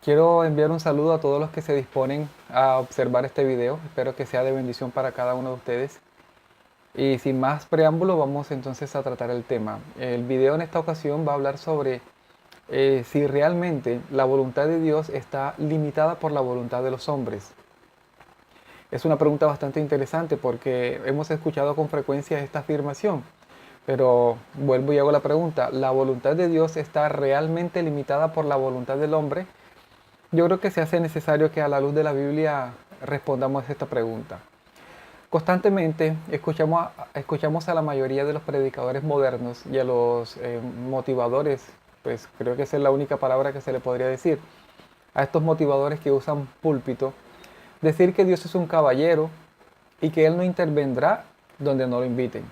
Quiero enviar un saludo a todos los que se disponen a observar este video. Espero que sea de bendición para cada uno de ustedes. Y sin más preámbulo, vamos entonces a tratar el tema. El video en esta ocasión va a hablar sobre si realmente la voluntad de Dios está limitada por la voluntad de los hombres. Es una pregunta bastante interesante porque hemos escuchado con frecuencia esta afirmación. Pero vuelvo y hago la pregunta, ¿la voluntad de Dios está realmente limitada por la voluntad del hombre? Yo creo que se hace necesario que a la luz de la Biblia respondamos esta pregunta. Constantemente escuchamos a la mayoría de los predicadores modernos y a los motivadores, pues creo que esa es la única palabra que se le podría decir, a estos motivadores que usan púlpito, decir que Dios es un caballero y que Él no intervendrá donde no lo inviten.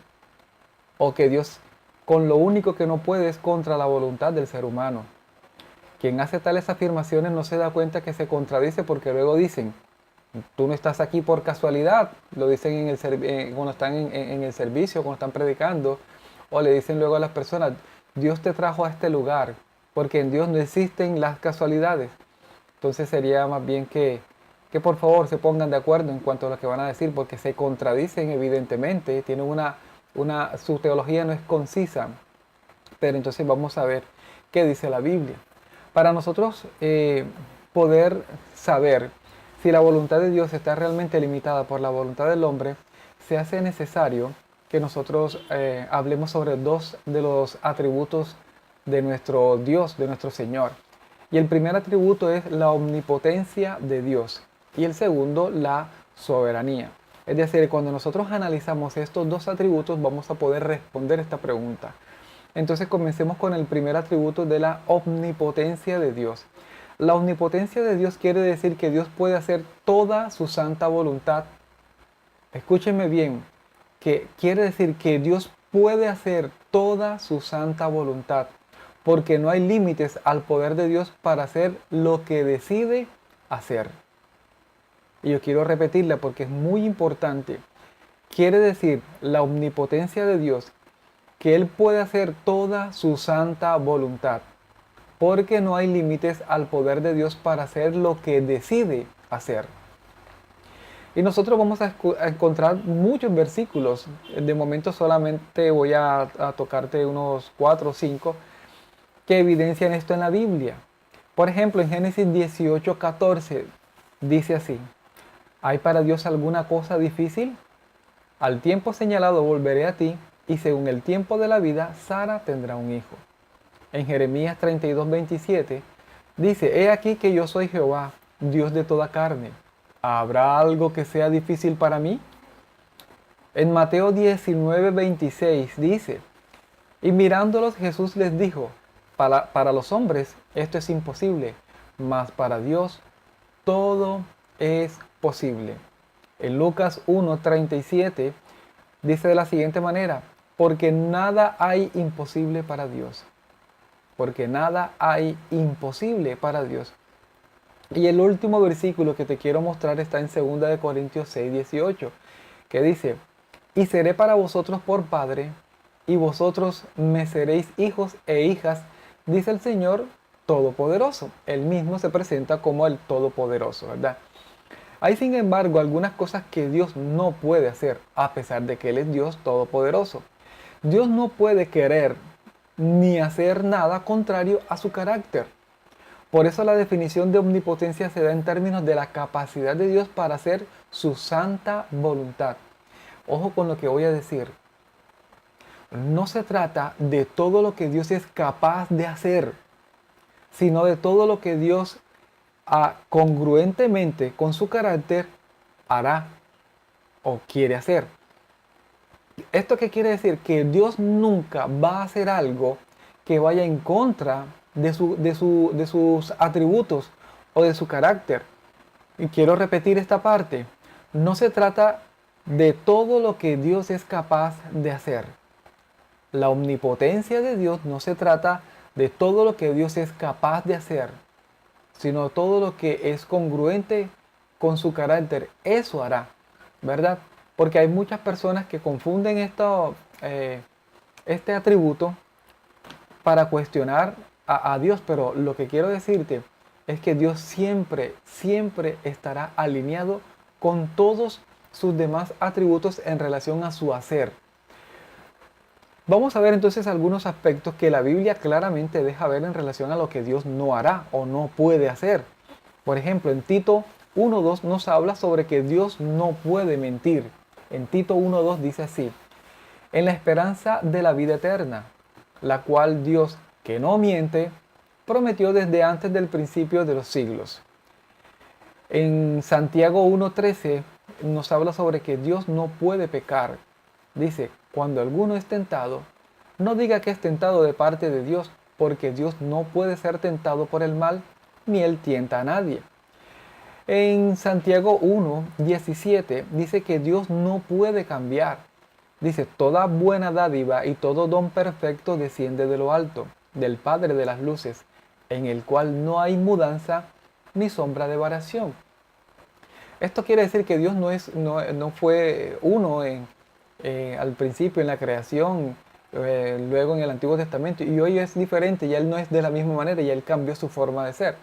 O que Dios con lo único que no puede es contra la voluntad del ser humano. Quien hace tales afirmaciones no se da cuenta que se contradice porque luego dicen, tú no estás aquí por casualidad, lo dicen cuando están en el servicio, cuando están predicando, o le dicen luego a las personas, Dios te trajo a este lugar, porque en Dios no existen las casualidades. Entonces sería más bien que por favor se pongan de acuerdo en cuanto a lo que van a decir, porque se contradicen evidentemente, tienen su teología no es concisa, pero entonces vamos a ver qué dice la Biblia. Para nosotros poder saber si la voluntad de Dios está realmente limitada por la voluntad del hombre, se hace necesario que nosotros hablemos sobre dos de los atributos de nuestro Dios, de nuestro Señor. Y el primer atributo es la omnipotencia de Dios y el segundo la soberanía. Es decir, cuando nosotros analizamos estos dos atributos vamos a poder responder esta pregunta. Entonces comencemos con el primer atributo de la omnipotencia de Dios. La omnipotencia de Dios quiere decir que Dios puede hacer toda su santa voluntad. Escúchenme bien, que quiere decir que Dios puede hacer toda su santa voluntad, porque no hay límites al poder de Dios para hacer lo que decide hacer. Y yo quiero repetirla porque es muy importante. Quiere decir la omnipotencia de Dios que Él puede hacer toda su santa voluntad, porque no hay límites al poder de Dios para hacer lo que decide hacer. Y nosotros vamos a encontrar muchos versículos. De momento solamente voy a tocarte unos 4 o 5 que evidencian esto en la Biblia. Por ejemplo, en Génesis 18:14 dice así, ¿hay para Dios alguna cosa difícil? Al tiempo señalado volveré a ti, y según el tiempo de la vida, Sara tendrá un hijo. En Jeremías 32:27 dice, he aquí que yo soy Jehová, Dios de toda carne. ¿Habrá algo que sea difícil para mí? En Mateo 19:26 dice, y mirándolos Jesús les dijo, para los hombres esto es imposible, mas para Dios todo es posible. En Lucas 1:37 dice de la siguiente manera, porque nada hay imposible para Dios. Porque nada hay imposible para Dios. Y el último versículo que te quiero mostrar está en 2 Corintios 6:18, que dice, y seré para vosotros por Padre, y vosotros me seréis hijos e hijas, dice el Señor Todopoderoso. Él mismo se presenta como el Todopoderoso, ¿verdad? Hay sin embargo algunas cosas que Dios no puede hacer, a pesar de que Él es Dios Todopoderoso. Dios no puede querer ni hacer nada contrario a su carácter. Por eso la definición de omnipotencia se da en términos de la capacidad de Dios para hacer su santa voluntad. Ojo con lo que voy a decir. No se trata de todo lo que Dios es capaz de hacer, sino de todo lo que Dios congruentemente con su carácter hará o quiere hacer. ¿Esto qué quiere decir? Que Dios nunca va a hacer algo que vaya en contra de sus atributos o de su carácter. Y quiero repetir esta parte. No se trata de todo lo que Dios es capaz de hacer. La omnipotencia de Dios no se trata de todo lo que Dios es capaz de hacer, sino todo lo que es congruente con su carácter. Eso hará, ¿verdad? Porque hay muchas personas que confunden este atributo para cuestionar a Dios, pero lo que quiero decirte es que Dios siempre, siempre estará alineado con todos sus demás atributos en relación a su hacer. Vamos a ver entonces algunos aspectos que la Biblia claramente deja ver en relación a lo que Dios no hará o no puede hacer. Por ejemplo, en Tito 1:2 nos habla sobre que Dios no puede mentir. En Tito 1:2 dice así: en la esperanza de la vida eterna, la cual Dios, que no miente, prometió desde antes del principio de los siglos. En Santiago 1:13 nos habla sobre que Dios no puede pecar. Dice: cuando alguno es tentado, no diga que es tentado de parte de Dios, porque Dios no puede ser tentado por el mal, ni él tienta a nadie. En Santiago 1:17 dice que Dios no puede cambiar. Dice: toda buena dádiva y todo don perfecto desciende de lo alto, del Padre de las luces, en el cual no hay mudanza ni sombra de variación. Esto quiere decir que Dios no fue uno al principio en la creación, luego en el Antiguo Testamento, y hoy es diferente. Ya Él no es de la misma manera, ya Él cambió su forma de ser.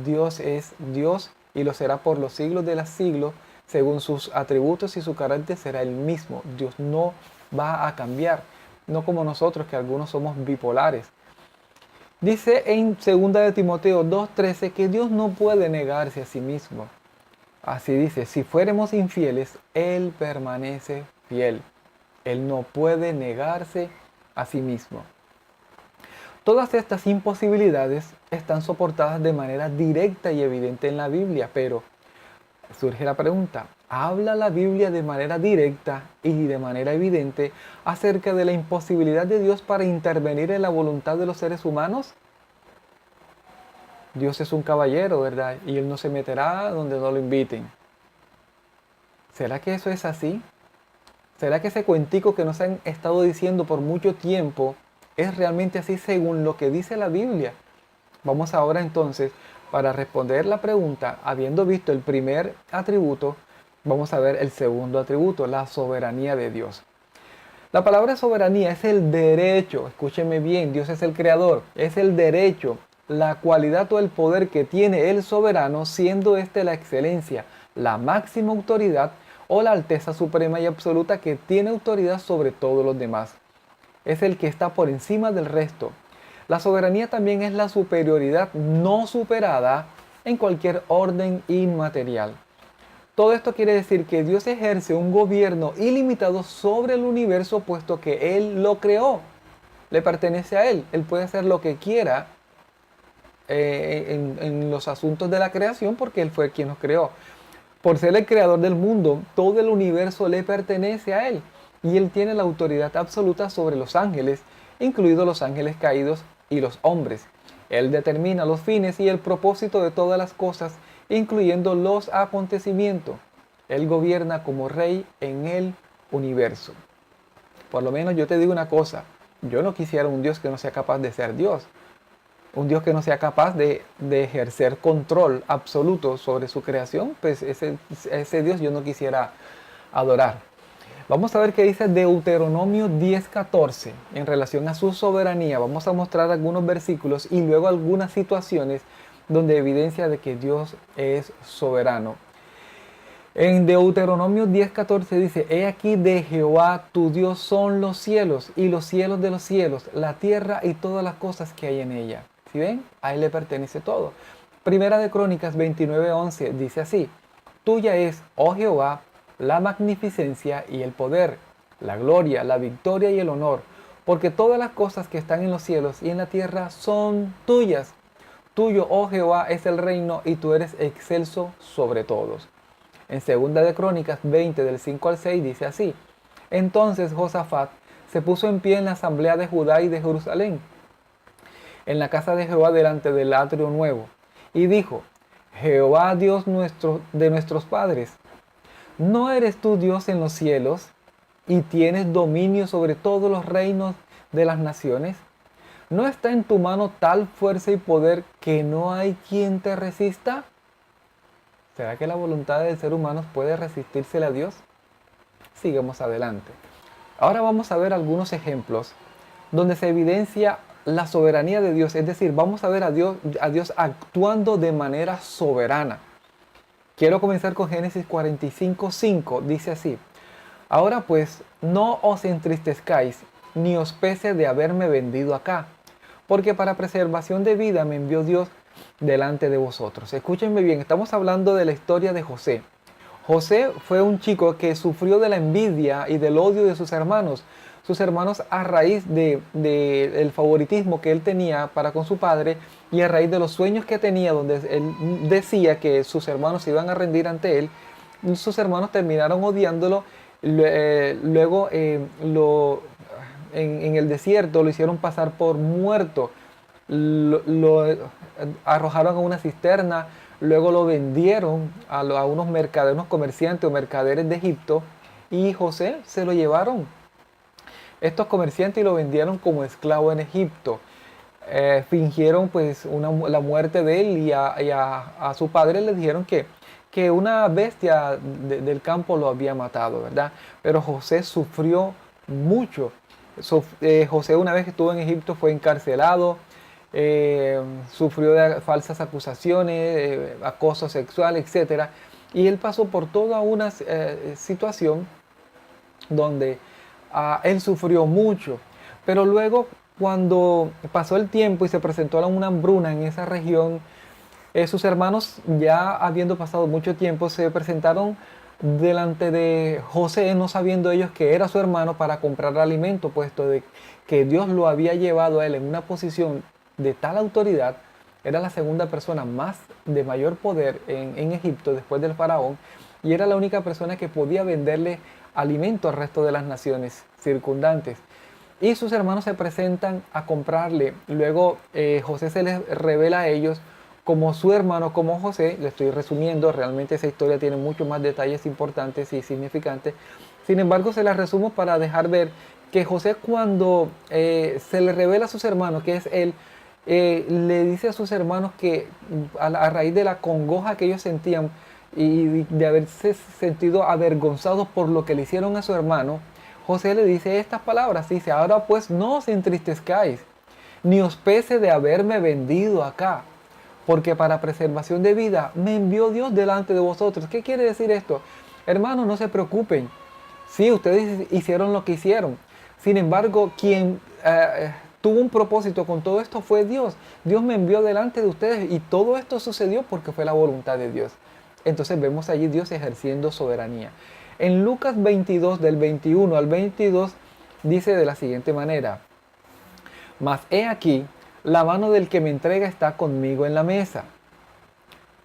Dios es Dios y lo será por los siglos de los siglos. Según sus atributos y su carácter será el mismo. Dios no va a cambiar, no como nosotros, que algunos somos bipolares. Dice en 2 de Timoteo 2:13 que Dios no puede negarse a sí mismo. Así dice: si fuéramos infieles, Él permanece fiel. Él no puede negarse a sí mismo. Todas estas imposibilidades están soportadas de manera directa y evidente en la Biblia, pero surge la pregunta: ¿habla la Biblia de manera directa y de manera evidente acerca de la imposibilidad de Dios para intervenir en la voluntad de los seres humanos? Dios es un caballero, ¿verdad? Y Él no se meterá donde no lo inviten. ¿Será que eso es así? ¿Será que ese cuentico que nos han estado diciendo por mucho tiempo es realmente así según lo que dice la Biblia? Vamos ahora entonces, para responder la pregunta, habiendo visto el primer atributo, vamos a ver el segundo atributo, la soberanía de Dios. La palabra soberanía es el derecho, escúcheme bien, Dios es el creador, es el derecho, la cualidad o el poder que tiene el soberano, siendo este la excelencia, la máxima autoridad o la alteza suprema y absoluta que tiene autoridad sobre todos los demás. Es el que está por encima del resto. La soberanía también es la superioridad no superada en cualquier orden inmaterial. Todo esto quiere decir que Dios ejerce un gobierno ilimitado sobre el universo, puesto que Él lo creó. Le pertenece a Él. Él puede hacer lo que quiera en los asuntos de la creación, porque Él fue quien nos creó. Por ser el creador del mundo, todo el universo le pertenece a Él. Y Él tiene la autoridad absoluta sobre los ángeles, incluidos los ángeles caídos y los hombres. Él determina los fines y el propósito de todas las cosas, incluyendo los acontecimientos. Él gobierna como rey en el universo. Por lo menos yo te digo una cosa: yo no quisiera un Dios que no sea capaz de ser Dios. Un Dios que no sea capaz de ejercer control absoluto sobre su creación, pues ese Dios yo no quisiera adorar. Vamos a ver qué dice Deuteronomio 10:14 en relación a su soberanía. Vamos a mostrar algunos versículos y luego algunas situaciones donde evidencia de que Dios es soberano. En Deuteronomio 10:14 dice: he aquí de Jehová tu Dios son los cielos y los cielos de los cielos, la tierra y todas las cosas que hay en ella. ¿Sí ven? A Él le pertenece todo. Primera de Crónicas 29:11 dice así: tuya es, oh Jehová, la magnificencia y el poder, la gloria, la victoria y el honor, porque todas las cosas que están en los cielos y en la tierra son tuyas. Tuyo, oh Jehová, es el reino y tú eres excelso sobre todos. En Segunda de Crónicas 20 del 5 al 6 dice así: entonces Josafat se puso en pie en la asamblea de Judá y de Jerusalén, en la casa de Jehová delante del atrio nuevo, y dijo: Jehová Dios nuestro de nuestros padres, ¿no eres tú Dios en los cielos y tienes dominio sobre todos los reinos de las naciones? ¿No está en tu mano tal fuerza y poder que no hay quien te resista? ¿Será que la voluntad del ser humano puede resistírsele a Dios? Sigamos adelante. Ahora vamos a ver algunos ejemplos donde se evidencia la soberanía de Dios, es decir, vamos a ver a Dios actuando de manera soberana. Quiero comenzar con Génesis 45:5, dice así: ahora pues, no os entristezcáis, ni os pese de haberme vendido acá, porque para preservación de vida me envió Dios delante de vosotros. Escúchenme bien, estamos hablando de la historia de José. José fue un chico que sufrió de la envidia y del odio de sus hermanos. Sus hermanos a raíz del favoritismo que él tenía para con su padre y a raíz de los sueños que tenía donde él decía que sus hermanos se iban a rendir ante él, sus hermanos terminaron odiándolo. Luego en el desierto lo hicieron pasar por muerto, lo arrojaron a una cisterna, luego lo vendieron a unos mercaderes, unos comerciantes o mercaderes de Egipto, y José se lo llevaron estos comerciantes y lo vendieron como esclavo en Egipto. Fingieron pues la muerte de él y a su padre le dijeron que una bestia del campo lo había matado, ¿verdad? Pero José sufrió mucho. José, una vez que estuvo en Egipto, fue encarcelado, sufrió de falsas acusaciones, acoso sexual, etcétera. Y él pasó por toda una situación donde él sufrió mucho. Pero luego, cuando pasó el tiempo y se presentó una hambruna en esa región, sus hermanos, ya habiendo pasado mucho tiempo, se presentaron delante de José, no sabiendo ellos que era su hermano, para comprar alimento, puesto de que Dios lo había llevado a él en una posición de tal autoridad. Era la segunda persona más de mayor poder en Egipto después del faraón, y era la única persona que podía venderle alimento al resto de las naciones circundantes. Y sus hermanos se presentan a comprarle. Luego José se les revela a ellos como su hermano, como José. Le estoy resumiendo, realmente esa historia tiene muchos más detalles importantes y significantes. Sin embargo, se las resumo para dejar ver que José, cuando se le revela a sus hermanos que es él, le dice a sus hermanos que a raíz de la congoja que ellos sentían y de haberse sentido avergonzados por lo que le hicieron a su hermano, José le dice estas palabras, dice: ahora pues no os entristezcáis, ni os pese de haberme vendido acá, porque para preservación de vida me envió Dios delante de vosotros. ¿Qué quiere decir esto? Hermanos, no se preocupen. Sí, ustedes hicieron lo que hicieron. Sin embargo, quien tuvo un propósito con todo esto fue Dios. Dios me envió delante de ustedes y todo esto sucedió porque fue la voluntad de Dios. Entonces vemos allí Dios ejerciendo soberanía. En Lucas 22, del 21 al 22, dice de la siguiente manera: mas he aquí, la mano del que me entrega está conmigo en la mesa.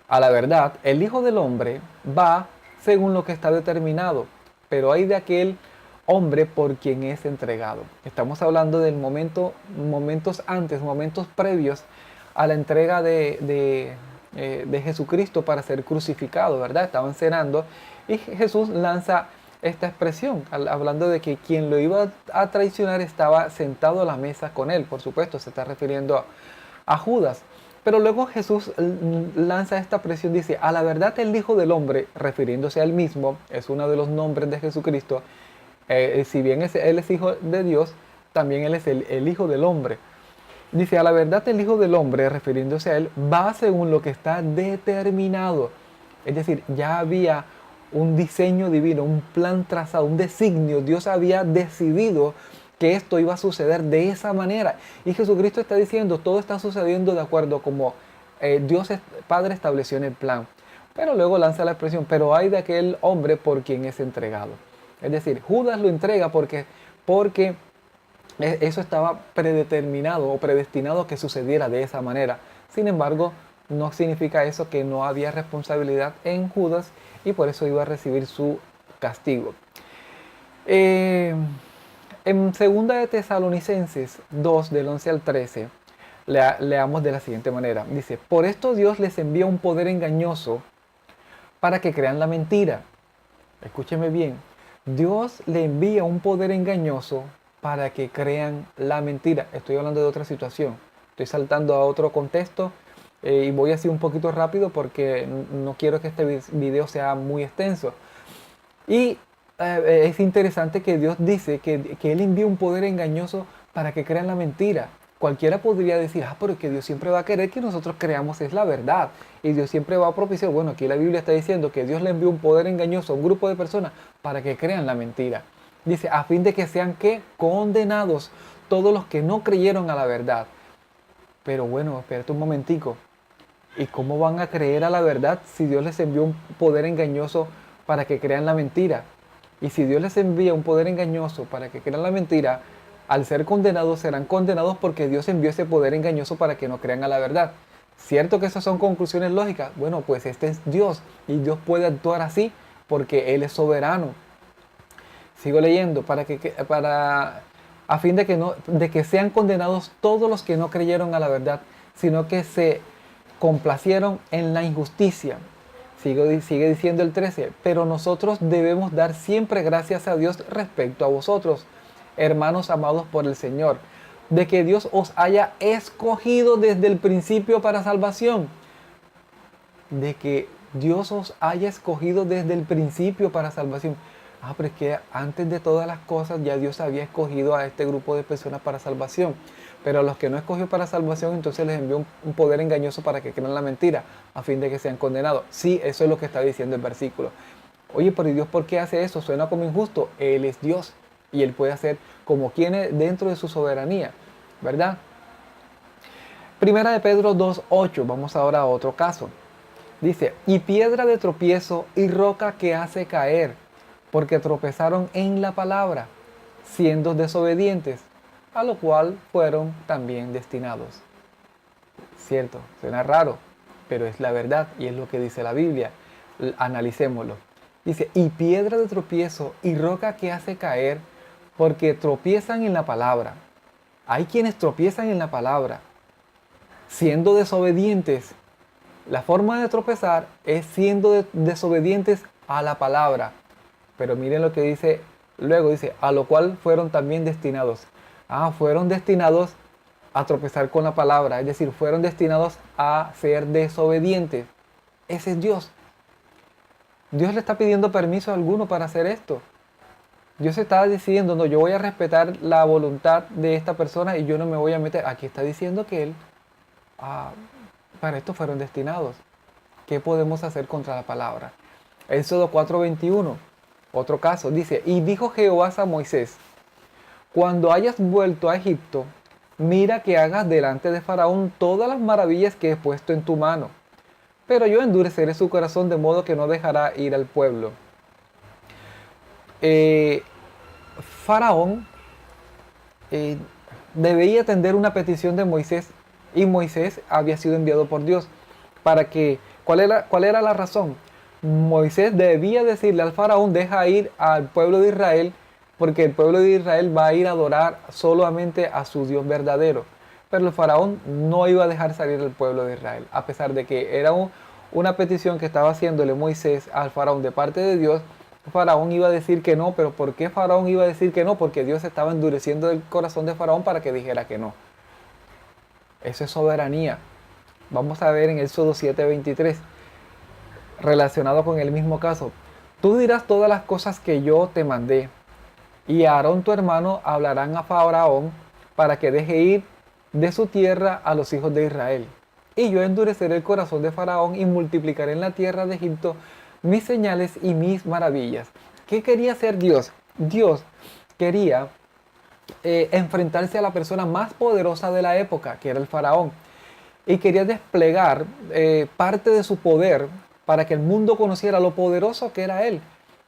A la verdad, el Hijo del Hombre va según lo que está determinado, pero hay de aquel hombre por quien es entregado. Estamos hablando del momentos antes, momentos previos a la entrega de Jesucristo para ser crucificado, ¿verdad? Estaban cenando y Jesús lanza esta expresión, hablando de que quien lo iba a traicionar estaba sentado a la mesa con él. Por supuesto, se está refiriendo a Judas. Pero luego Jesús lanza esta presión, dice: a la verdad el Hijo del Hombre, refiriéndose a él mismo, es uno de los nombres de Jesucristo. Si bien él es Hijo de Dios, también él es el Hijo del Hombre. Dice: a la verdad el Hijo del Hombre, refiriéndose a él, va según lo que está determinado. Es decir, ya había un diseño divino, un plan trazado, un designio. Dios había decidido que esto iba a suceder de esa manera. Y Jesucristo está diciendo: todo está sucediendo de acuerdo como Dios Padre estableció en el plan. Pero luego lanza la expresión: pero hay de aquel hombre por quien es entregado. Es decir, Judas lo entrega porque eso estaba predeterminado o predestinado a que sucediera de esa manera. Sin embargo, no significa eso que no había responsabilidad en Judas y por eso iba a recibir su castigo. En 2 de Tesalonicenses 2, del 11 al 13, leamos de la siguiente manera. Dice: por esto Dios les envía un poder engañoso para que crean la mentira. Escúcheme bien. Dios le envía un poder engañoso para que crean la mentira. Estoy hablando de otra situación. Estoy saltando a otro contexto y voy así un poquito rápido porque no quiero que este video sea muy extenso. Y es interesante que Dios dice que Él envía un poder engañoso para que crean la mentira. cualquiera podría decir, pero es que Dios siempre va a querer que nosotros creamos es la verdad. Y Dios siempre va a propiciar, bueno, aquí la Biblia está diciendo que Dios le envió un poder engañoso a un grupo de personas para que crean la mentira. Dice, a fin de que sean, ¿qué? Condenados todos los que no creyeron a la verdad. Pero bueno, espérate un momentico. ¿Y cómo van a creer a la verdad si Dios les envió un poder engañoso para que crean la mentira? Y si Dios les envía un poder engañoso para que crean la mentira, al ser condenados serán condenados porque Dios envió ese poder engañoso para que no crean a la verdad. ¿Cierto que esas son conclusiones lógicas? Bueno, pues este es Dios y Dios puede actuar así porque Él es soberano. Sigo leyendo, a fin de que sean condenados todos los que no creyeron a la verdad, sino que se complacieron en la injusticia. Sigue diciendo el 13, pero nosotros debemos dar siempre gracias a Dios respecto a vosotros, hermanos amados por el Señor, de que Dios os haya escogido desde el principio para salvación. De que Dios os haya escogido desde el principio para salvación. Pero es que antes de todas las cosas ya Dios había escogido a este grupo de personas para salvación. Pero a los que no escogió para salvación, entonces les envió un poder engañoso para que crean la mentira, a fin de que sean condenados. Sí, eso es lo que está diciendo el versículo. Oye, pero Dios, ¿por qué hace eso? Suena como injusto. Él es Dios y Él puede hacer como quiere dentro de su soberanía, ¿verdad? Primera de Pedro 2:8, vamos ahora a otro caso. Dice, y piedra de tropiezo y roca que hace caer, porque tropezaron en la palabra, siendo desobedientes, a lo cual fueron también destinados. Cierto, suena raro, pero es la verdad y es lo que dice la Biblia. Analicémoslo. Dice, y piedra de tropiezo y roca que hace caer, porque tropiezan en la palabra. Hay quienes tropiezan en la palabra, siendo desobedientes. La forma de tropezar es siendo desobedientes a la palabra. Pero miren lo que dice, luego dice, a lo cual fueron también destinados. Fueron destinados a tropezar con la palabra, es decir, fueron destinados a ser desobedientes. Ese es Dios. Dios le está pidiendo permiso a alguno para hacer esto. Dios está diciendo, no, yo voy a respetar la voluntad de esta persona y yo no me voy a meter. Aquí está diciendo que Él, para esto fueron destinados. ¿Qué podemos hacer contra la palabra? Éxodo 4:21, otro caso, dice, y dijo Jehová a Moisés, cuando hayas vuelto a Egipto, mira que hagas delante de Faraón todas las maravillas que he puesto en tu mano. Pero yo endureceré su corazón de modo que no dejará ir al pueblo. Faraón debía atender una petición de Moisés y Moisés había sido enviado por Dios. ¿Cuál era la razón? Moisés debía decirle al faraón, deja ir al pueblo de Israel, porque el pueblo de Israel va a ir a adorar solamente a su Dios verdadero. Pero el faraón no iba a dejar salir al pueblo de Israel, a pesar de que era una petición que estaba haciéndole Moisés al faraón de parte de Dios. Faraón iba a decir que no, pero ¿por qué Faraón iba a decir que no? Porque Dios estaba endureciendo el corazón de Faraón para que dijera que no. Eso es soberanía. Vamos a ver en Éxodo 7:23, relacionado con el mismo caso. Tú dirás todas las cosas que yo te mandé, y Aarón tu hermano hablarán a Faraón para que deje ir de su tierra a los hijos de Israel. Y yo endureceré el corazón de Faraón y multiplicaré en la tierra de Egipto mis señales y mis maravillas. ¿Qué quería hacer Dios? Dios quería enfrentarse a la persona más poderosa de la época, que era el faraón. Y quería desplegar parte de su poder para que el mundo conociera lo poderoso que era él.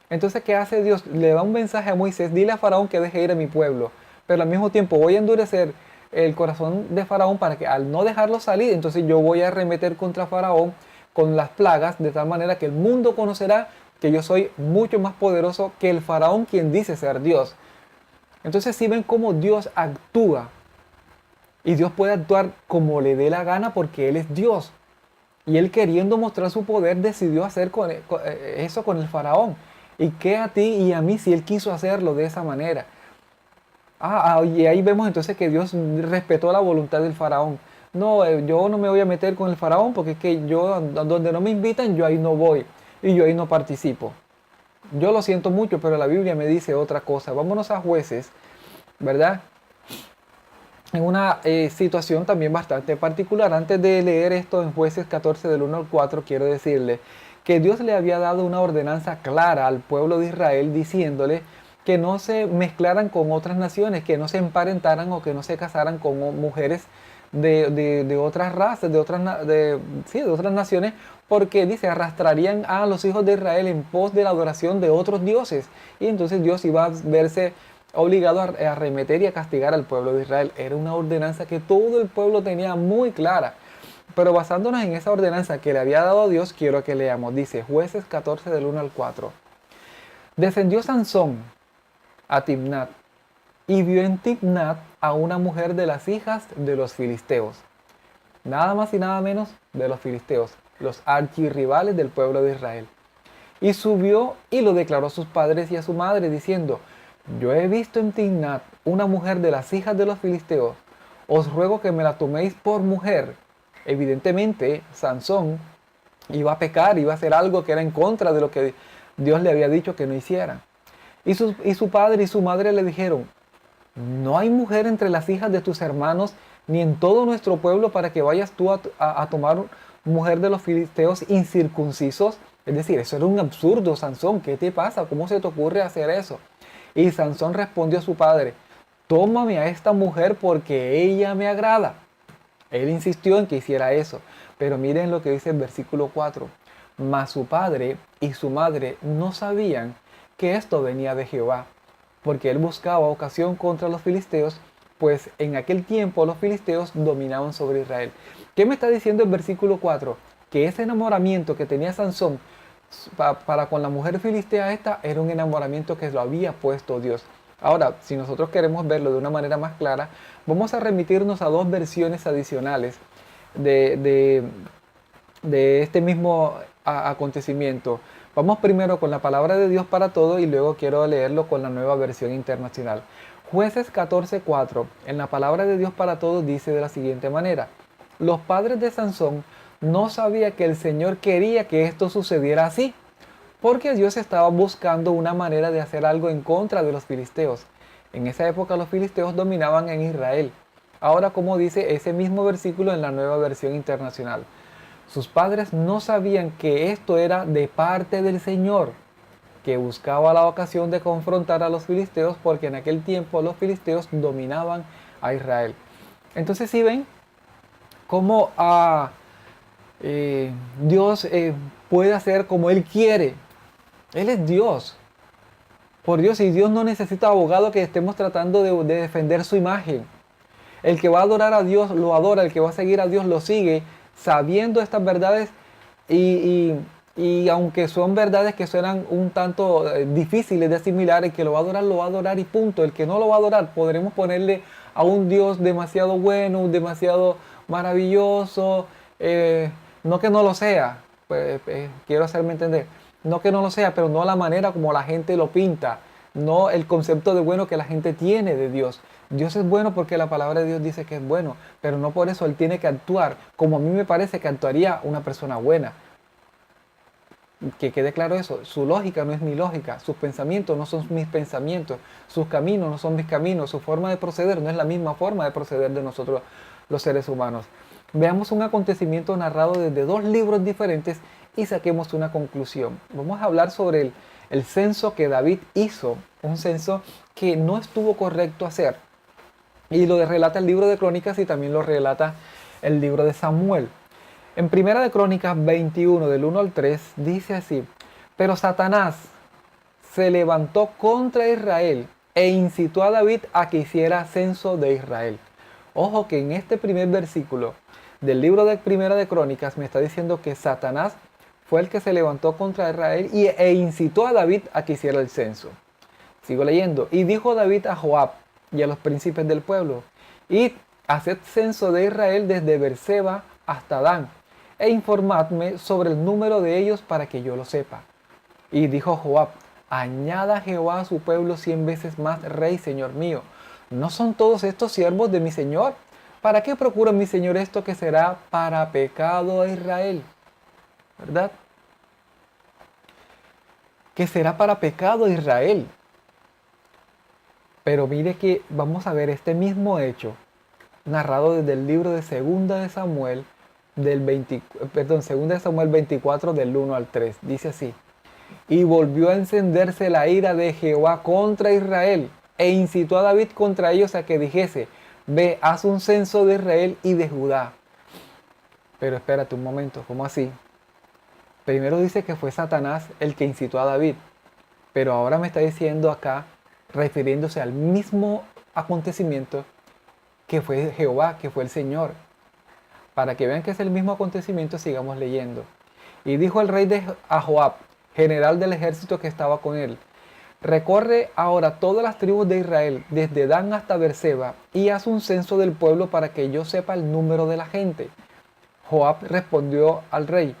Entonces, ¿qué hace Dios? Le da un mensaje a Moisés, dile a Faraón que deje ir a mi pueblo. Pero al mismo tiempo voy a endurecer el corazón de Faraón para que al no dejarlo salir, entonces yo voy a arremeter contra Faraón con las plagas, de tal manera que el mundo conocerá que yo soy mucho más poderoso que el faraón quien dice ser Dios. Entonces si ven cómo Dios actúa, y Dios puede actuar como le dé la gana porque Él es Dios. Y Él, queriendo mostrar su poder, decidió hacer eso con el faraón. ¿Y qué a ti y a mí si Él quiso hacerlo de esa manera? Y ahí vemos entonces que Dios respetó la voluntad del faraón. No, yo no me voy a meter con el faraón porque es que yo, donde no me invitan, yo ahí no voy y yo ahí no participo. Yo lo siento mucho, pero la Biblia me dice otra cosa. Vámonos a Jueces, ¿verdad? en una situación también bastante particular. Antes de leer esto en Jueces 14 del 1 al 4, quiero decirle que Dios le había dado una ordenanza clara al pueblo de Israel diciéndole que no se mezclaran con otras naciones, que no se emparentaran o que no se casaran con mujeres de otras razas, sí, de otras naciones, porque dice, arrastrarían a los hijos de Israel en pos de la adoración de otros dioses. Y entonces Dios iba a verse obligado a arremeter y a castigar al pueblo de Israel. Era una ordenanza que todo el pueblo tenía muy clara. Pero basándonos en esa ordenanza que le había dado Dios, quiero que leamos. Dice Jueces 14 del 1 al 4. Descendió Sansón a Timnat y vio en Timnat a una mujer de las hijas de los filisteos. Nada más y nada menos de los filisteos, los archirrivales del pueblo de Israel. Y subió y lo declaró a sus padres y a su madre, diciendo, yo he visto en Timnat una mujer de las hijas de los filisteos. Os ruego que me la toméis por mujer. Evidentemente, Sansón iba a pecar, iba a hacer algo que era en contra de lo que Dios le había dicho que no hiciera. Y su padre y su madre le dijeron, no hay mujer entre las hijas de tus hermanos, ni en todo nuestro pueblo, para que vayas tú a tomar mujer de los filisteos incircuncisos. Es decir, eso era un absurdo, Sansón. ¿Qué te pasa? ¿Cómo se te ocurre hacer eso? Y Sansón respondió a su padre, tómame a esta mujer porque ella me agrada. Él insistió en que hiciera eso. Pero miren lo que dice el versículo 4. Mas su padre y su madre no sabían que esto venía de Jehová, porque él buscaba ocasión contra los filisteos, pues en aquel tiempo los filisteos dominaban sobre Israel. ¿Qué me está diciendo el versículo 4? Que ese enamoramiento que tenía Sansón para con la mujer filistea esta era un enamoramiento que lo había puesto Dios. Ahora, si nosotros queremos verlo de una manera más clara, vamos a remitirnos a dos versiones adicionales de, de este mismo acontecimiento. Vamos primero con la palabra de Dios para todo y luego quiero leerlo con la nueva versión internacional. Jueces 14:4, en la palabra de Dios para todos dice de la siguiente manera, los padres de Sansón no sabían que el Señor quería que esto sucediera así, porque Dios estaba buscando una manera de hacer algo en contra de los filisteos. En esa época los filisteos dominaban en Israel. Ahora, como dice ese mismo versículo en la nueva versión internacional, sus padres no sabían que esto era de parte del Señor, que buscaba la ocasión de confrontar a los filisteos, porque en aquel tiempo los filisteos dominaban a Israel. Entonces, si ven cómo Dios puede hacer como Él quiere. Él es Dios. Por Dios, y Dios no necesita abogado que estemos tratando de defender su imagen. El que va a adorar a Dios lo adora, el que va a seguir a Dios lo sigue, sabiendo estas verdades y aunque son verdades que suenan un tanto difíciles de asimilar, el que lo va a adorar y punto. El que no lo va a adorar, podremos ponerle a un Dios demasiado bueno, demasiado maravilloso, no que no lo sea, pues, quiero hacerme entender, no que no lo sea, pero no a la manera como la gente lo pinta, no el concepto de bueno que la gente tiene de Dios. Dios es bueno porque la palabra de Dios dice que es bueno, pero no por eso Él tiene que actuar como a mí me parece que actuaría una persona buena. Que quede claro eso, su lógica no es mi lógica, sus pensamientos no son mis pensamientos, sus caminos no son mis caminos, su forma de proceder no es la misma forma de proceder de nosotros los seres humanos. Veamos un acontecimiento narrado desde dos libros diferentes y saquemos una conclusión. Vamos a hablar sobre el censo que David hizo, un censo que no estuvo correcto hacer. Y lo relata el libro de Crónicas y también lo relata el libro de Samuel. En Primera de Crónicas 21, del 1 al 3, dice así, pero Satanás se levantó contra Israel e incitó a David a que hiciera censo de Israel. Ojo que en este primer versículo del libro de Primera de Crónicas me está diciendo que Satanás fue el que se levantó contra Israel e incitó a David a que hiciera el censo. Sigo leyendo. Y dijo David a Joab y a los príncipes del pueblo, id, haced censo de Israel desde Berseba hasta Dan, e informadme sobre el número de ellos para que yo lo sepa. Y dijo Joab, añada Jehová a su pueblo 100 veces más, rey, señor mío. ¿No son todos estos siervos de mi señor? ¿Para qué procura mi señor esto que será para pecado a Israel? ¿Verdad? Que será para pecado a Israel. Pero mire que vamos a ver este mismo hecho narrado desde el libro de Segunda de Samuel, Segunda de Samuel 24 del 1 al 3. Dice así: y volvió a encenderse la ira de Jehová contra Israel, e incitó a David contra ellos a que dijese: ve, haz un censo de Israel y de Judá. Pero espérate un momento, ¿cómo así? Primero dice que fue Satanás el que incitó a David, pero ahora me está diciendo acá, refiriéndose al mismo acontecimiento, que fue Jehová, que fue el Señor. Para que vean que es el mismo acontecimiento, sigamos leyendo. Y dijo el rey a Joab, general del ejército que estaba con él: recorre ahora todas las tribus de Israel, desde Dan hasta Beerseba, y haz un censo del pueblo para que yo sepa el número de la gente. Joab respondió al rey: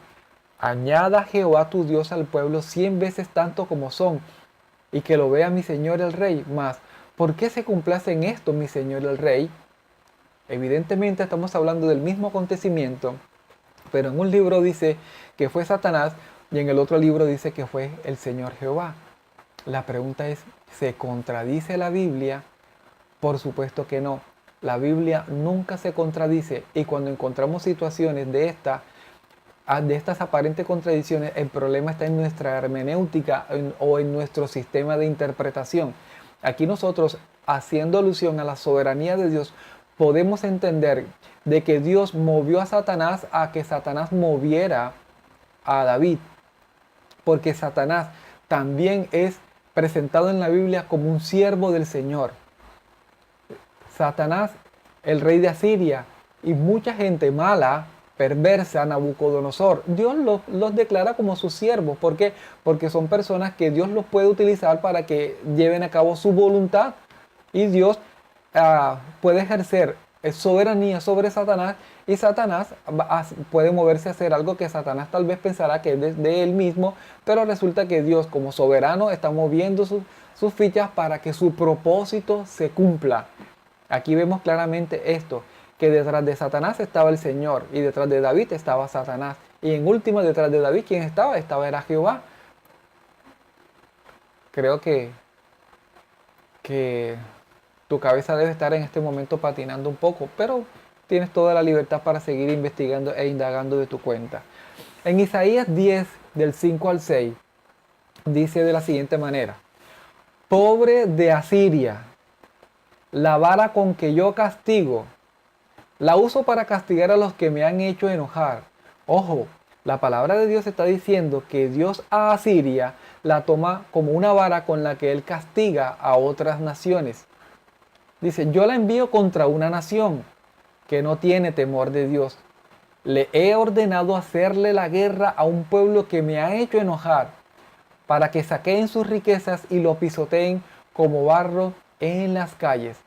añada Jehová tu Dios al pueblo 100 veces tanto como son, y que lo vea mi señor el rey. Mas, ¿por qué se complace en esto mi señor el rey? Evidentemente estamos hablando del mismo acontecimiento, pero en un libro dice que fue Satanás y en el otro libro dice que fue el Señor Jehová. La pregunta es, ¿se contradice la Biblia? Por supuesto que no. La Biblia nunca se contradice, y cuando encontramos situaciones de estas aparentes contradicciones, el problema está en nuestra hermenéutica o en nuestro sistema de interpretación. Aquí nosotros, haciendo alusión a la soberanía de Dios, podemos entender de que Dios movió a Satanás a que Satanás moviera a David, porque Satanás también es presentado en la Biblia como un siervo del Señor. Satanás, el rey de Asiria, y mucha gente mala, perversa, Nabucodonosor, Dios los declara como sus siervos. ¿Por qué? Porque son personas que Dios los puede utilizar para que lleven a cabo su voluntad, y Dios puede ejercer soberanía sobre Satanás, y Satanás puede moverse a hacer algo que Satanás tal vez pensará que es de él mismo, pero resulta que Dios, como soberano, está moviendo sus fichas para que su propósito se cumpla. Aquí vemos claramente esto, que detrás de Satanás estaba el Señor, y detrás de David estaba Satanás, y en último detrás de David, ¿quién estaba? Era Jehová. Creo que tu cabeza debe estar en este momento patinando un poco, pero tienes toda la libertad para seguir investigando e indagando de tu cuenta. En Isaías 10, del 5 al 6, dice de la siguiente manera: pobre de Asiria, la vara con que yo castigo, la uso para castigar a los que me han hecho enojar. Ojo, la palabra de Dios está diciendo que Dios a Asiria la toma como una vara con la que Él castiga a otras naciones. Dice: yo la envío contra una nación que no tiene temor de Dios. Le he ordenado hacerle la guerra a un pueblo que me ha hecho enojar, para que saqueen sus riquezas y lo pisoteen como barro en las calles.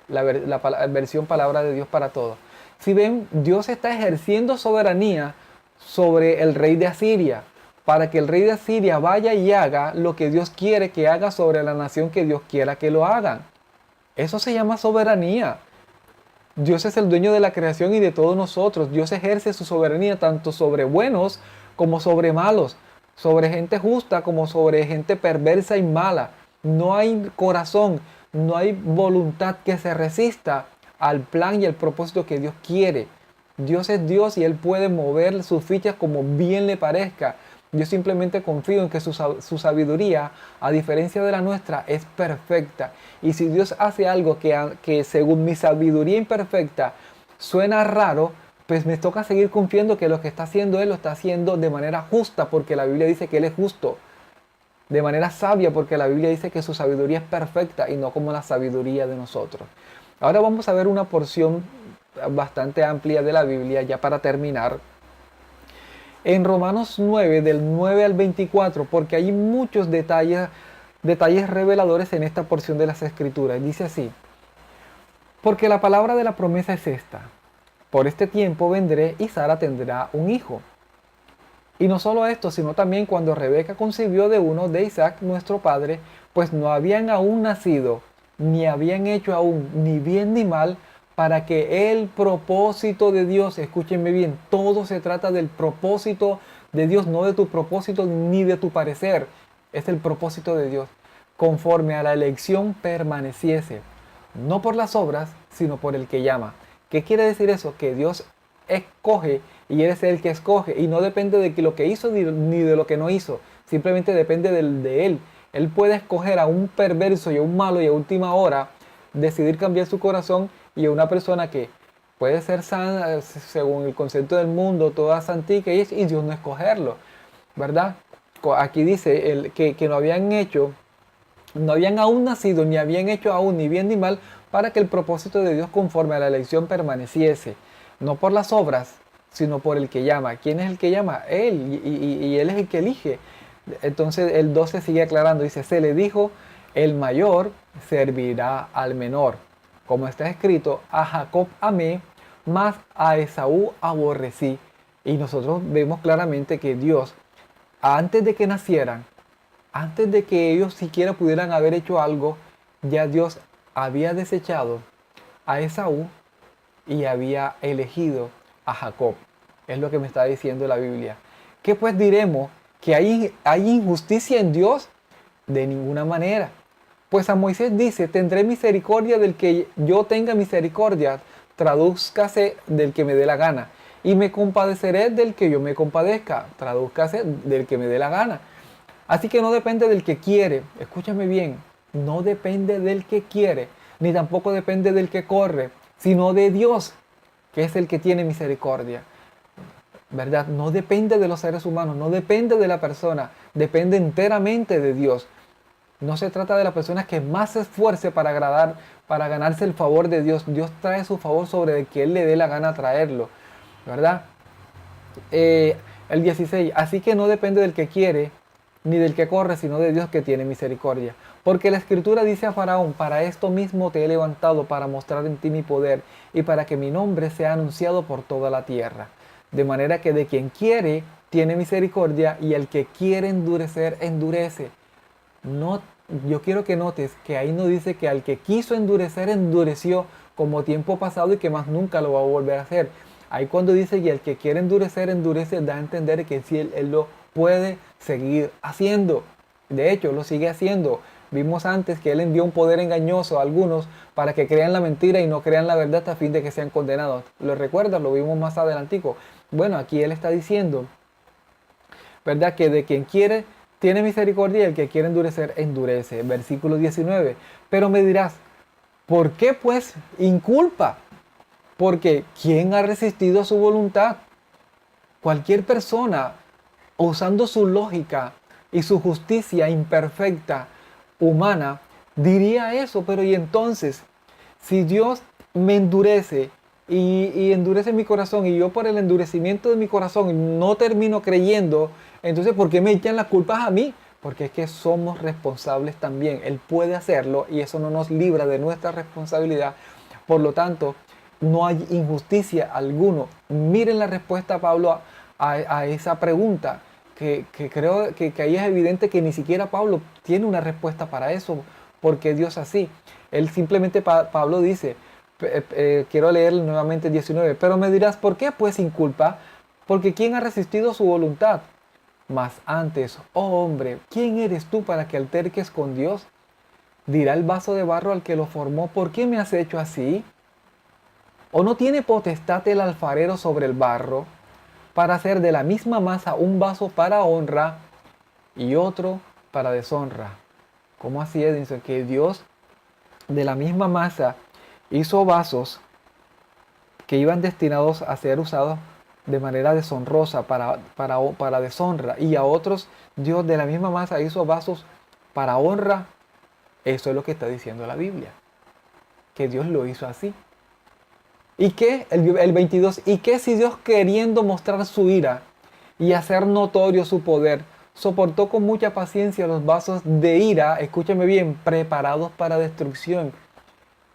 La versión palabra de Dios para todos. Si ven, Dios está ejerciendo soberanía sobre el rey de Asiria, para que el rey de Asiria vaya y haga lo que Dios quiere que haga sobre la nación que Dios quiera que lo hagan. Eso se llama soberanía. Dios es el dueño de la creación y de todos nosotros. Dios ejerce su soberanía tanto sobre buenos como sobre malos, sobre gente justa como sobre gente perversa y mala. No hay corazón, no hay voluntad que se resista al plan y al propósito que Dios quiere. Dios es Dios y Él puede mover sus fichas como bien le parezca. Yo simplemente confío en que su sabiduría, a diferencia de la nuestra, es perfecta. Y si Dios hace algo que según mi sabiduría imperfecta suena raro, pues me toca seguir confiando que lo que está haciendo Él lo está haciendo de manera justa, porque la Biblia dice que Él es justo. De manera sabia, porque la Biblia dice que su sabiduría es perfecta y no como la sabiduría de nosotros. Ahora vamos a ver una porción bastante amplia de la Biblia, ya para terminar. En Romanos 9, del 9 al 24, porque hay muchos detalles reveladores en esta porción de las Escrituras. Dice así: porque la palabra de la promesa es esta: por este tiempo vendré y Sara tendrá un hijo. Y no solo esto, sino también cuando Rebeca concibió de uno de Isaac nuestro padre, pues no habían aún nacido, ni habían hecho aún ni bien ni mal, para que el propósito de Dios, escúchenme bien, todo se trata del propósito de Dios, no de tu propósito ni de tu parecer, es el propósito de Dios, conforme a la elección permaneciese. no por las obras, sino por el que llama. ¿Qué quiere decir eso? Que Dios escoge y Él es el que escoge y no depende de lo que hizo ni de lo que no hizo, simplemente depende de Él. Él puede escoger a un perverso y a un malo y a última hora decidir cambiar su corazón, y a una persona que puede ser sana según el concepto del mundo, toda santica, y Dios no escogerlo, ¿verdad? Aquí dice que no habían hecho, no habían aún nacido, ni habían hecho aún ni bien ni mal, para que el propósito de Dios conforme a la elección permaneciese, no por las obras, sino por el que llama. ¿Quién es el que llama? Él, y Él es el que elige. Entonces el 12 sigue aclarando, dice, se le dijo, el mayor servirá al menor. Como está escrito, a Jacob amé, mas a Esaú aborrecí. Y nosotros vemos claramente que Dios, antes de que nacieran, antes de que ellos siquiera pudieran haber hecho algo, ya Dios había desechado a Esaú y había elegido a Jacob. Es lo que me está diciendo la Biblia. ¿Qué pues diremos? ¿Que hay injusticia en Dios? De ninguna manera. Pues a Moisés dice, tendré misericordia del que yo tenga misericordia, tradúzcase del que me dé la gana. Y me compadeceré del que yo me compadezca, tradúzcase del que me dé la gana. Así que no depende del que quiere, escúchame bien, no depende del que quiere, ni tampoco depende del que corre, sino de Dios, que es el que tiene misericordia. ¿Verdad? No depende de los seres humanos, no depende de la persona, depende enteramente de Dios. No se trata de la persona que más se esfuerce para agradar, para ganarse el favor de Dios. Dios trae su favor sobre el que Él le dé la gana traerlo, ¿verdad? El 16, así que no depende del que quiere, ni del que corre, sino de Dios que tiene misericordia. Porque la Escritura dice a Faraón, para esto mismo te he levantado, para mostrar en ti mi poder, y para que mi nombre sea anunciado por toda la tierra. De manera que de quien quiere, tiene misericordia, y el que quiere endurecer, endurece. No, yo quiero que notes que ahí no dice que al que quiso endurecer, endureció como tiempo pasado y que más nunca lo va a volver a hacer. Ahí cuando dice que el que quiere endurecer, endurece, da a entender que si él lo puede seguir haciendo. De hecho, lo sigue haciendo. Vimos antes que él envió un poder engañoso a algunos para que crean la mentira y no crean la verdad a fin de que sean condenados. ¿Lo recuerdas? Lo vimos más adelantico. Bueno, aquí él está diciendo, ¿verdad? Que de quien quiere tiene misericordia y el que quiere endurecer, endurece. Versículo 19. Pero me dirás, ¿por qué pues inculpa? Porque ¿quién ha resistido a su voluntad? Cualquier persona, usando su lógica y su justicia imperfecta, humana, diría eso. Pero y entonces, si Dios me endurece y endurece mi corazón, y yo por el endurecimiento de mi corazón no termino creyendo, entonces ¿por qué me echan las culpas a mí? Porque es que somos responsables también. Él puede hacerlo y eso no nos libra de nuestra responsabilidad. Por lo tanto, no hay injusticia alguno. Miren la respuesta, Pablo, a esa pregunta, que creo que ahí es evidente que ni siquiera Pablo tiene una respuesta para eso, porque Dios así. Él simplemente, Pablo dice, quiero leer nuevamente 19, pero me dirás, ¿por qué pues sin culpa? Porque ¿quién ha resistido su voluntad? Mas antes, oh hombre, ¿quién eres tú para que alterques con Dios? Dirá el vaso de barro al que lo formó, ¿por qué me has hecho así? ¿O no tiene potestad el alfarero sobre el barro para hacer de la misma masa un vaso para honra y otro para deshonra? ¿Cómo así es? Dice que Dios de la misma masa hizo vasos que iban destinados a ser usados de manera deshonrosa para deshonra, y a otros Dios de la misma masa hizo vasos para honra. Eso es lo que está diciendo la Biblia, que Dios lo hizo así. ¿Y qué? El 22, ¿y qué si Dios, queriendo mostrar su ira y hacer notorio su poder, soportó con mucha paciencia los vasos de ira, escúchame bien, preparados para destrucción?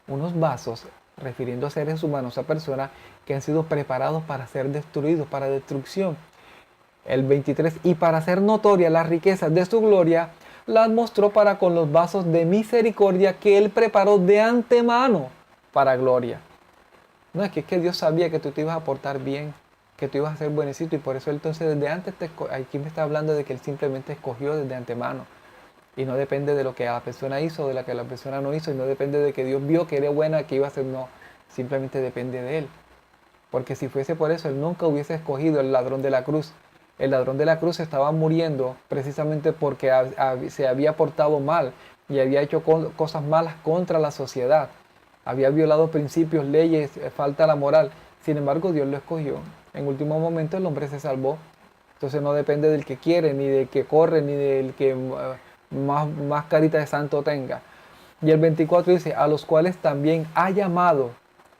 Unos vasos, refiriendo a seres humanos, a personas que han sido preparados para ser destruidos, para destrucción. El 23, y para hacer notoria las riquezas de su gloria, las mostró para con los vasos de misericordia que Él preparó de antemano para gloria. No, es que Dios sabía que tú te ibas a portar bien, que tú ibas a ser buenecito, y por eso entonces desde antes aquí me está hablando de que Él simplemente escogió desde antemano. Y no depende de lo que la persona hizo o de lo que la persona no hizo. Y no depende de que Dios vio que era buena, que iba a hacer. No, simplemente depende de Él. Porque si fuese por eso, Él nunca hubiese escogido el ladrón de la cruz. El ladrón de la cruz estaba muriendo precisamente porque se había portado mal y había hecho cosas malas contra la sociedad. Había violado principios, leyes, falta la moral. Sin embargo, Dios lo escogió. En último momento el hombre se salvó. Entonces no depende del que quiere, ni del que corre, ni del que más carita de santo tenga. Y el 24 dice, a los cuales también ha llamado.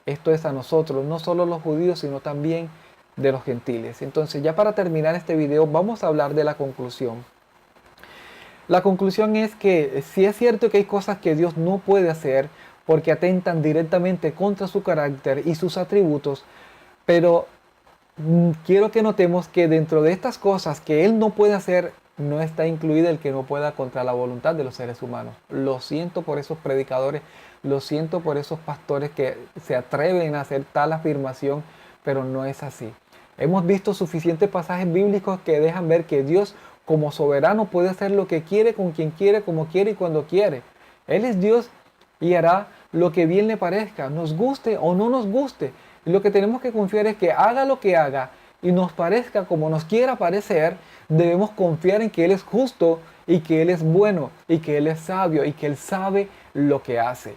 Esto es a nosotros, no solo los judíos, sino también de los gentiles. Entonces, ya para terminar este video, vamos a hablar de la conclusión. La conclusión es que sí es cierto que hay cosas que Dios no puede hacer porque atentan directamente contra su carácter y sus atributos, pero quiero que notemos que dentro de estas cosas que Él no puede hacer, no está incluido el que no pueda contra la voluntad de los seres humanos. Lo siento por esos predicadores, lo siento por esos pastores que se atreven a hacer tal afirmación, pero no es así. Hemos visto suficientes pasajes bíblicos que dejan ver que Dios como soberano puede hacer lo que quiere, con quien quiere, como quiere y cuando quiere. Él es Dios y hará lo que bien le parezca, nos guste o no nos guste. Y lo que tenemos que confiar es que haga lo que haga y nos parezca como nos quiera parecer, debemos confiar en que Él es justo y que Él es bueno y que Él es sabio y que Él sabe lo que hace.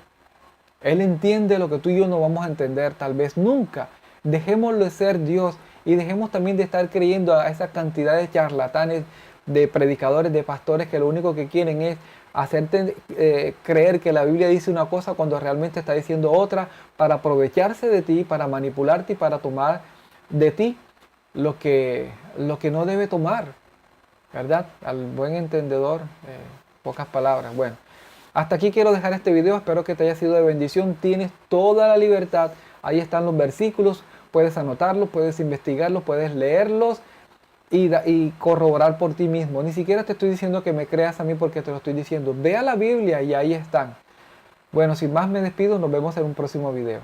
Él entiende lo que tú y yo no vamos a entender, tal vez nunca. Dejémoslo de ser Dios y dejemos también de estar creyendo a esa cantidad de charlatanes, de predicadores, de pastores que lo único que quieren es hacerte creer que la Biblia dice una cosa cuando realmente está diciendo otra para aprovecharse de ti, para manipularte y para tomar de ti lo que no debe tomar, ¿verdad? Al buen entendedor, pocas palabras. Bueno, hasta aquí quiero dejar este video, espero que te haya sido de bendición, tienes toda la libertad, ahí están los versículos, puedes anotarlos, puedes investigarlos, puedes leerlos y corroborar por ti mismo. Ni siquiera te estoy diciendo que me creas a mí porque te lo estoy diciendo, ve a la Biblia y ahí están. Bueno, sin más me despido, nos vemos en un próximo video.